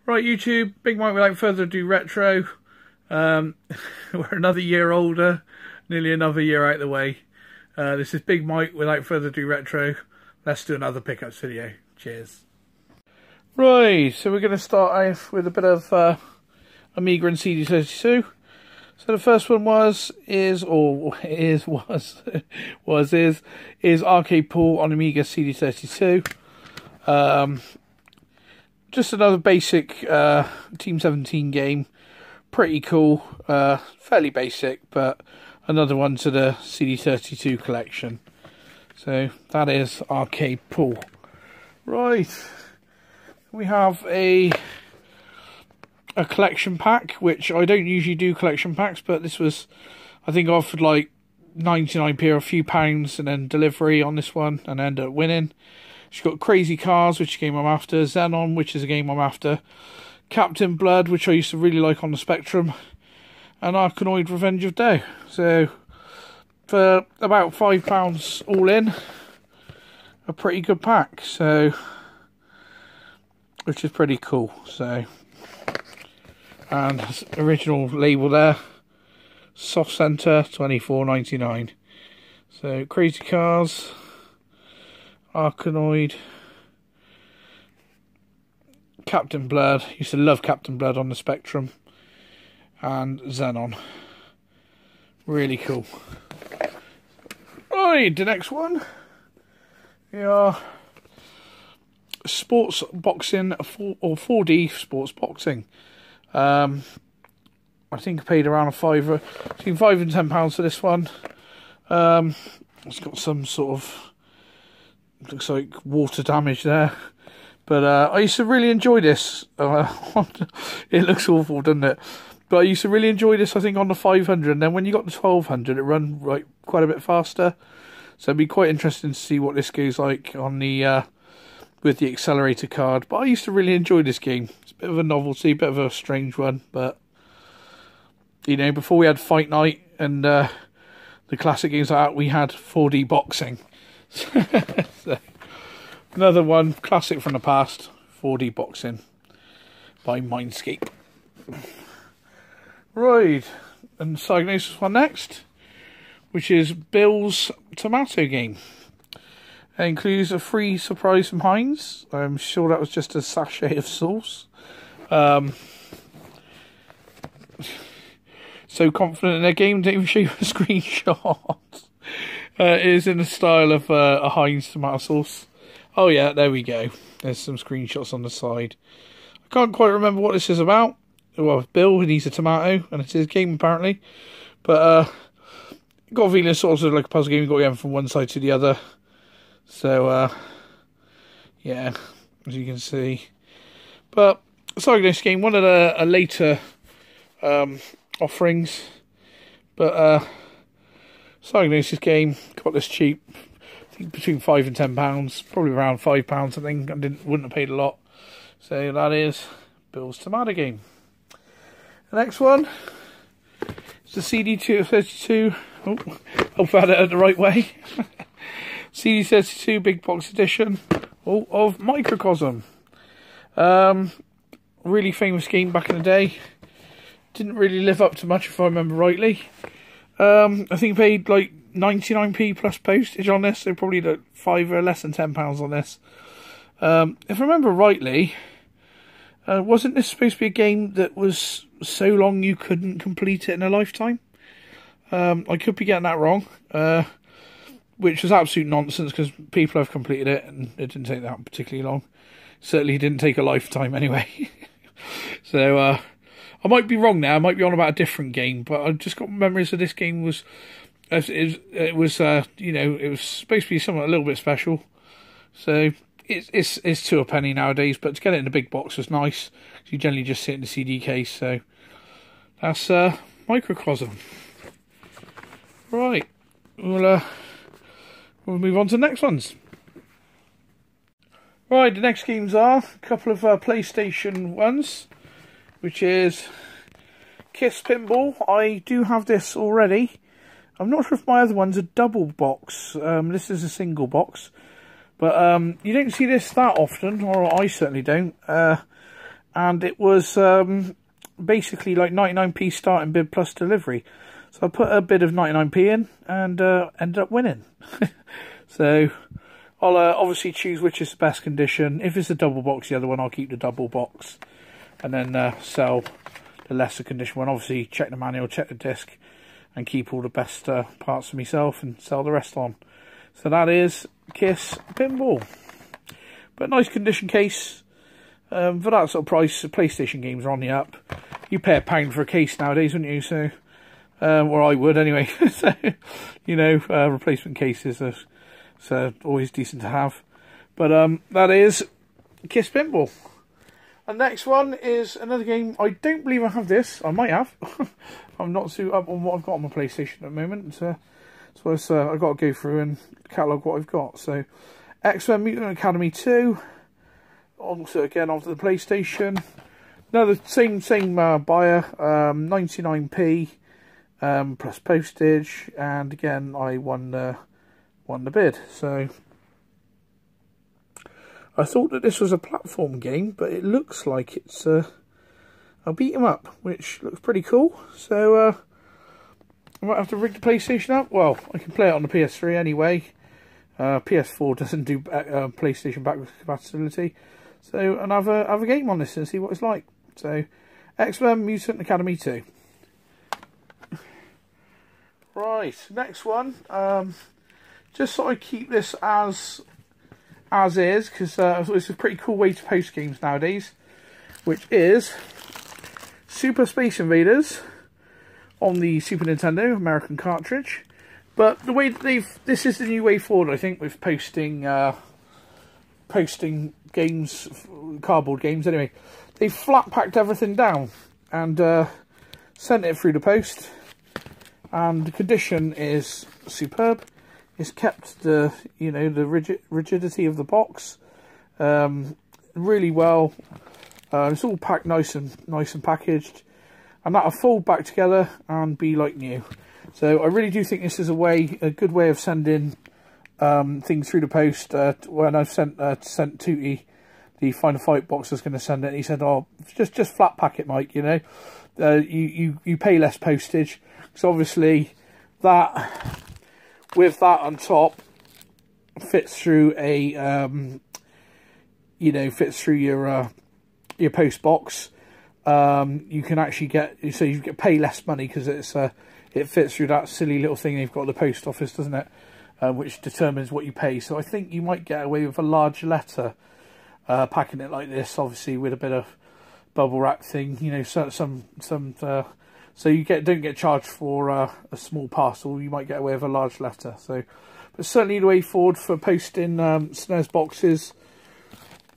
Right, YouTube, Big Mike without further ado retro. We're another year older, nearly another year out of the way. This is Big Mike without further ado retro. Let's do another pickups video. Cheers. Right, so we're going to start off with a bit of Amiga and CD32. So the first one is Arcade Pool on Amiga CD32. Just another basic Team 17 game. Pretty cool, fairly basic, but another one to the CD32 collection. So that is Arcade Pool. Right, we have a collection pack, which I don't usually do collection packs, but this was, I think, offered like 99p or a few pounds, and then delivery on this one, and ended up winning. She's got Crazy Cars, which is a game I'm after, Xenon, which is a game I'm after, Captain Blood, which I used to really like on the Spectrum, and Arkanoid Revenge of Doe. So for about £5 all in, a pretty good pack, so which is pretty cool. So, and original label there, Soft Center, $24.99. So Crazy Cars, Arkanoid, Captain Blood, used to love Captain Blood on the Spectrum, and Xenon. Really cool. Right, the next one, we are sports boxing, or 4D sports boxing. I think I paid around between £5 and £10 for this one. It's got some sort of, looks like water damage there, but I used to really enjoy this. It looks awful, doesn't it? But I used to really enjoy this, I think, on the 500, and then when you got the 1200 it run quite a bit faster, so it'd be quite interesting to see what this goes like on the with the accelerator card. But I used to really enjoy this game. It's a bit of a novelty, a bit of a strange one, but you know, before we had Fight Night and the classic games like that, we had 4D boxing. So, another one, classic from the past, 4D boxing by Mindscape. Right, and Psygnosis one next, which is Bill's Tomato Game. It includes a free surprise from Heinz. I'm sure that was just a sachet of sauce. So confident in their game, didn't even show you a screenshot. It is in the style of a Heinz tomato sauce. Oh yeah, there we go. There's some screenshots on the side. I can't quite remember what this is about. Well, Bill needs a tomato, and it's his game apparently. But got a feeling it's sort of like a puzzle game. You've got to get from one side to the other. So yeah, as you can see. But Psygnosis game, one of the later offerings. But Psygnosis game, got this cheap. I think between £5 and £10, probably around £5. I think I wouldn't have paid a lot. So that is Bill's Tomato Game. The next one is the CD32. Oh, hope I had it the right way. CD32 Big Box Edition of Microcosm. Really famous game back in the day. Didn't really live up to much, if I remember rightly. I think I paid like 99p plus postage on this, so probably like £5 or less than £10 on this. If I remember rightly, wasn't this supposed to be a game that was so long you couldn't complete it in a lifetime? I could be getting that wrong, which was absolute nonsense, because people have completed it and it didn't take that particularly long. Certainly didn't take a lifetime anyway. So I might be wrong now. I might be on about a different game, but I've just got memories of this game was, it was you know, it was supposed to be something a little bit special. So it's £2 a penny nowadays, but to get it in a big box was nice. You generally just sit in the CD case. So that's Microcosm. Right, we'll move on to the next ones. Right, the next games are a couple of PlayStation ones, which is Kiss Pinball. I do have this already. I'm not sure if my other one's a double box. This is a single box. But you don't see this that often, or I certainly don't. and it was basically like 99p starting bid plus delivery. So I put a bid of 99p in and ended up winning. So I'll obviously choose which is the best condition. If it's a double box, the other one, I'll keep the double box and then sell the lesser condition one. Obviously check the manual, check the disc, and keep all the best parts for myself and sell the rest on. So that is Kiss Pinball. But nice condition case. For that sort of price, PlayStation games are on the up. You pay £1 for a case nowadays, wouldn't you? So, or I would anyway. So, you know, replacement cases are always decent to have. But that is Kiss Pinball. And next one is another game. I don't believe I have this. I might have. I'm not too up on what I've got on my PlayStation at the moment. So I've got to go through and catalogue what I've got. So, X-Men Mutant Academy 2. Also, again, onto the PlayStation. Another same buyer. 99p plus postage. And again, I won the bid. So I thought that this was a platform game, but it looks like it's a beat 'em up, which looks pretty cool. So I might have to rig the PlayStation up. Well, I can play it on the PS3 anyway. PS4 doesn't do PlayStation backwards compatibility, so and have a game on this and see what it's like. So X-Men Mutant Academy 2. Right, next one. Just thought I'd keep this as is, because it's a pretty cool way to post games nowadays, which is Super Space Invaders on the Super Nintendo American cartridge. But the way that this is the new way forward, I think, with posting games, cardboard games anyway. They've flat packed everything down and sent it through the post, and the condition is superb. It's kept the rigidity of the box really well. It's all packed nice and packaged, and that'll fold back together and be like new. So I really do think this is a good way of sending things through the post. When I've sent Tootie the Final Fight box, I was going to send it, and he said, "Oh, just flat pack it, Mike. You know, you pay less postage." So obviously that, with that on top, fits through fits through your post box. You can actually you pay less money because it fits through that silly little thing they've got at the post office, doesn't it? Which determines what you pay. So I think you might get away with a large letter packing it like this, obviously with a bit of bubble wrap thing. You know, so you don't get charged for a small parcel. You might get away with a large letter. So, but certainly the way forward for posting SNES boxes.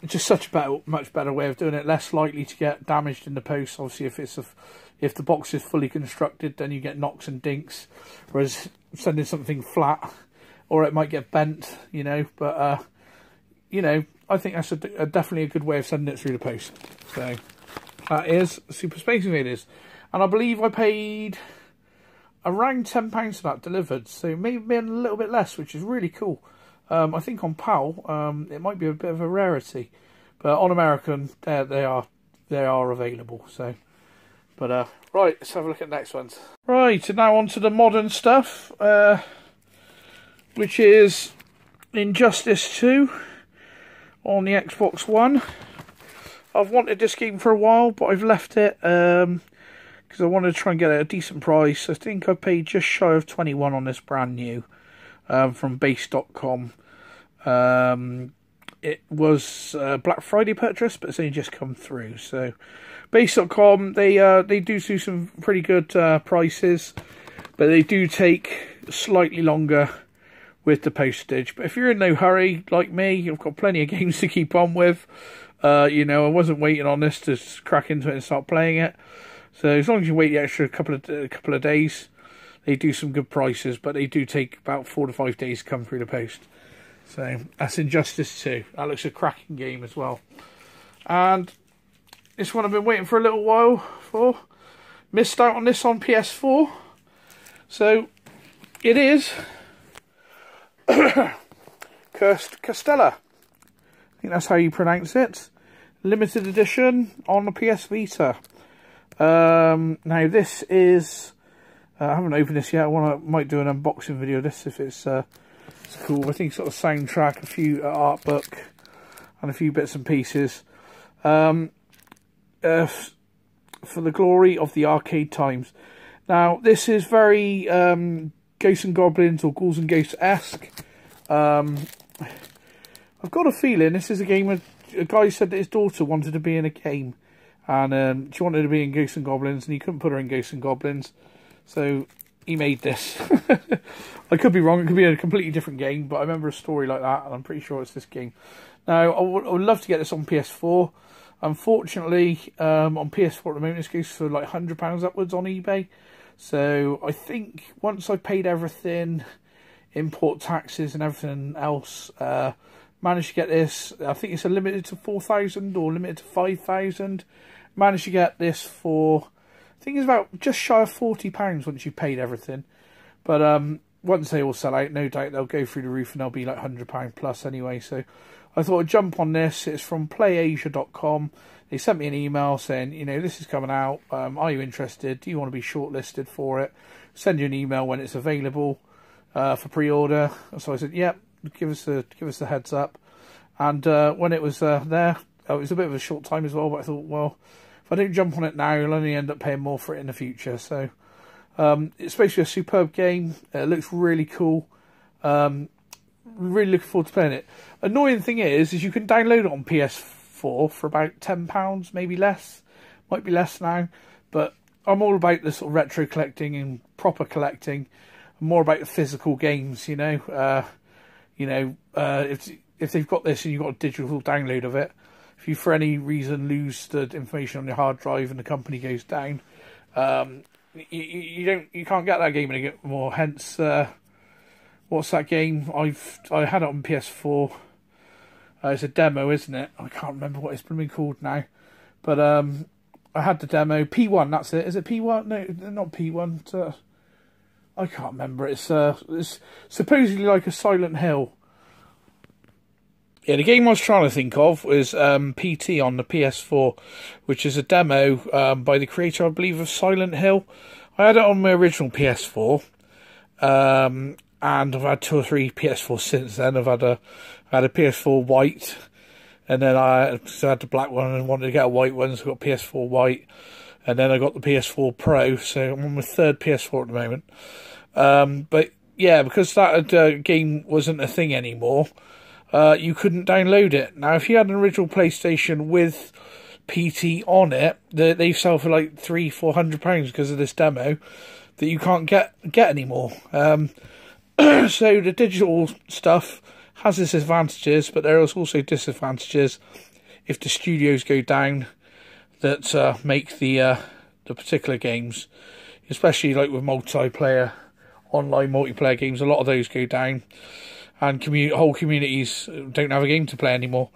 It's just much better way of doing it. Less likely to get damaged in the post. Obviously, if the box is fully constructed, then you get knocks and dinks. Whereas sending something flat, or it might get bent, you know. But I think that's definitely a good way of sending it through the post. So that is Super Space Invaders, and I believe I paid around £10 for that delivered. So maybe a little bit less, which is really cool. I think on PAL, it might be a bit of a rarity, but on American, they are available. So, but right, let's have a look at the next ones. Right, and now on to the modern stuff, which is Injustice 2 on the Xbox One. I've wanted this game for a while, but I've left it because I wanted to try and get it at a decent price. I think I paid just shy of 21 on this brand new. From base.com. It was a Black Friday purchase, but it's only just come through. So base.com, they do some pretty good prices, but they do take slightly longer with the postage. But if you're in no hurry like me, you've got plenty of games to keep on with. I wasn't waiting on this to crack into it and start playing it. So as long as you wait the extra couple of days, they do some good prices, but they do take about 4 to 5 days to come through the post. So that's Injustice 2. That looks a cracking game as well. And this one I've been waiting for a little while for. Missed out on this on PS4. So it is Castella. I think that's how you pronounce it. limited edition on the PS Vita. Now this is, I haven't opened this yet. Might do an unboxing video of this if it's cool. I think it's got a soundtrack, a few art book, and a few bits and pieces. For the glory of the arcade times. Now this is very Ghosts and Goblins or Ghouls and Ghosts-esque. I've got a feeling this is a game where a guy said that his daughter wanted to be in a game, and she wanted to be in Ghosts and Goblins, and he couldn't put her in Ghosts and Goblins, so he made this. I could be wrong, it could be a completely different game, but I remember a story like that, and I'm pretty sure it's this game. Now, I would love to get this on PS4. Unfortunately, on PS4 at the moment, this goes for like £100 upwards on eBay. So I think once I've paid everything, import taxes and everything else, managed to get this. I think it's a limited to 4,000 or limited to 5,000. Managed to get this for, I think it's about just shy of £40 once you've paid everything. But once they all sell out, no doubt they'll go through the roof and they'll be like £100 plus anyway. So I thought I'd jump on this. It's from playasia.com. They sent me an email saying, you know, this is coming out. Are you interested? Do you want to be shortlisted for it? Send you an email when it's available for pre-order. So I said, yep. Give us a heads up, and when it was there, it was a bit of a short time as well. But I thought, well, if I don't jump on it now, I'll only end up paying more for it in the future. So it's basically a superb game. It looks really cool. Really looking forward to playing it. Annoying thing is you can download it on PS4 for about £10, maybe less. Might be less now, but I'm all about the sort of retro collecting and proper collecting. I'm more about the physical games, you know. If they've got this and you've got a digital download of it, if you for any reason lose the information on your hard drive and the company goes down, you can't get that game anymore. Hence, what's that game? I had it on PS4. It's a demo, isn't it? I can't remember what it's been called now, but I had the demo. P1, that's it. Is it P1? No, not P1. I can't remember. It's supposedly like a Silent Hill. Yeah, the game I was trying to think of was PT on the PS4, which is a demo by the creator, I believe, of Silent Hill. I had it on my original PS4, and I've had 2 or 3 PS4 since then. I had a PS4 white, and then I had the black one and wanted to get a white one, so I got PS4 white, and then I got the PS4 Pro, so I'm on my 3rd PS4 at the moment. But yeah, because that game wasn't a thing anymore, you couldn't download it. Now, if you had an original PlayStation with PT on it, they sell for like £300-400 because of this demo that you can't get anymore. So the digital stuff has its advantages, but there is also disadvantages if the studios go down that make the particular games, especially like with multiplayer, online multiplayer games. A lot of those go down, and whole communities don't have a game to play anymore.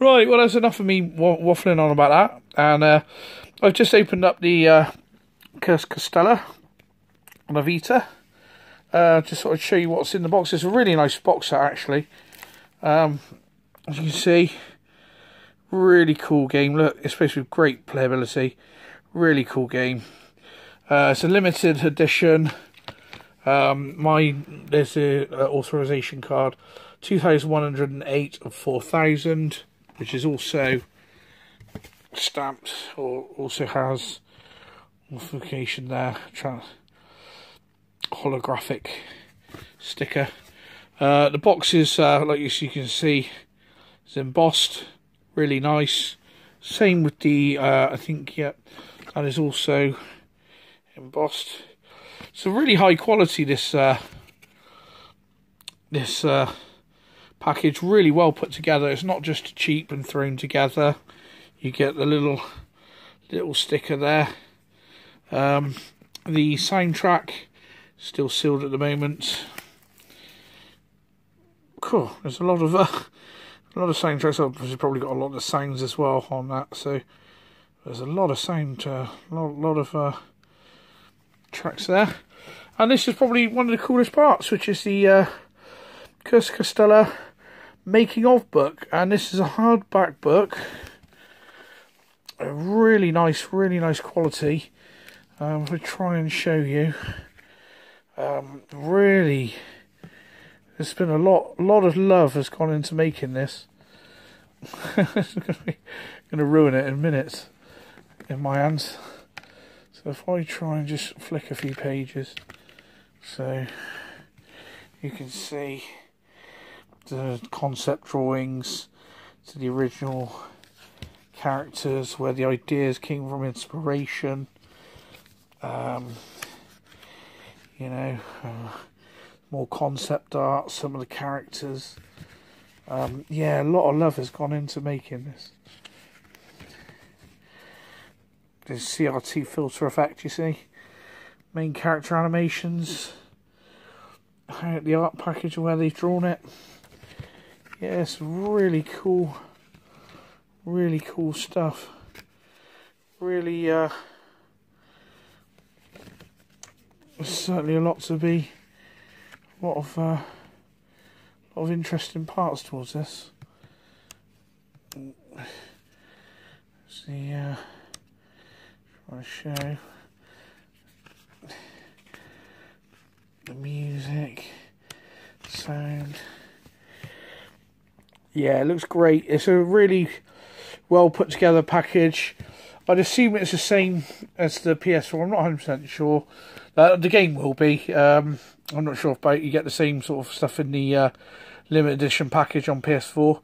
Right, well, that's enough of me waffling on about that, and I've just opened up the Castella on a Vita. Just sort of show you what's in the box. It's a really nice box set, actually. As you can see, really cool game. Look, especially with great playability. Really cool game. It's a limited edition. There's a authorization card, 2108 of 4000, which is also stamped, or also has authentication there. Holographic sticker. The box is like you can see, it's embossed, really nice. Same with the I think, yeah, that is also embossed. It's a really high quality, this package, really well put together. It's not just cheap and thrown together. You get the little sticker there. The soundtrack still sealed at the moment. Cool. There's a lot of soundtracks. Obviously, probably got a lot of sounds as well on that. So there's a lot of sound, lot of tracks there. And this is probably one of the coolest parts, which is the Castella making of book, and this is a hardback book. A really nice quality. If I try and show you, really, there's been a lot of love has gone into making this. It's going to ruin it in minutes in my hands. So if I try and just flick a few pages, so you can see the concept drawings to the original characters, where the ideas came from, inspiration, you know, more concept art, some of the characters. Yeah, a lot of love has gone into making this. The CRT filter effect, you see, main character animations, the art package where they've drawn it. Yeah, it's really cool stuff. Really, there's certainly a lot of interesting parts towards this. See, trying to show the music, sound. Yeah, it looks great. It's a really well put together package. I'd assume it's the same as the PS4. I'm not 100% sure. The game will be. I'm not sure if you get the same sort of stuff in the limited edition package on PS4.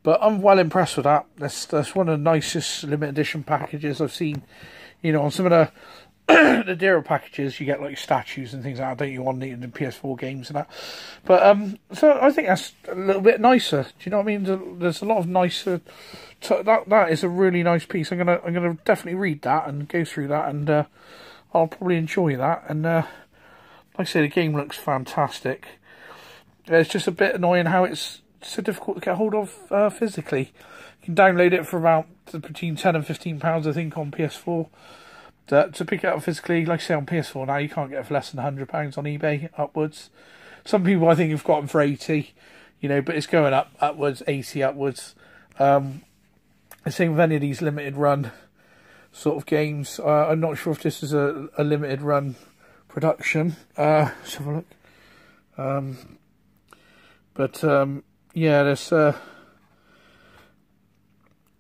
But I'm well impressed with that. That's one of the nicest limited edition packages I've seen. You know, on some of the the dearer packages, you get like statues and things like that, don't you, on the PS4 games and that. But so I think that's a little bit nicer. Do you know what I mean? There's a lot of nicer. That is a really nice piece. I'm gonna definitely read that and go through that, and I'll probably enjoy that. And like I say, the game looks fantastic. It's just a bit annoying how it's so difficult to get hold of physically. You can download it for about between £10 and £15, I think, on PS4. To pick it up physically, like I say, on PS4 now, you can't get it for less than £100 on eBay upwards. Some people, I think, have got them for 80, you know, but it's going upwards, 80 upwards. The same with any of these limited run sort of games. I'm not sure if this is a limited run production. Let's have a look. Yeah, there's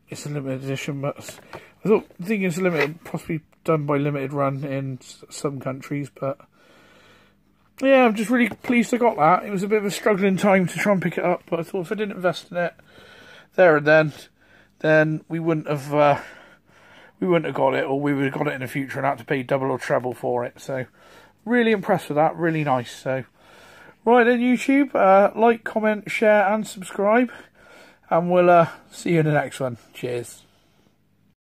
it's a limited edition, but I think it's limited, possibly done by limited run in some countries. But yeah, I'm just really pleased I got that. It was a bit of a struggling time to try and pick it up, but I thought if I didn't invest in it there and then we wouldn't have got it, or we would have got it in the future and had to pay double or treble for it. So really impressed with that, really nice. So right then, YouTube, like, comment, share and subscribe, and we'll see you in the next one. Cheers.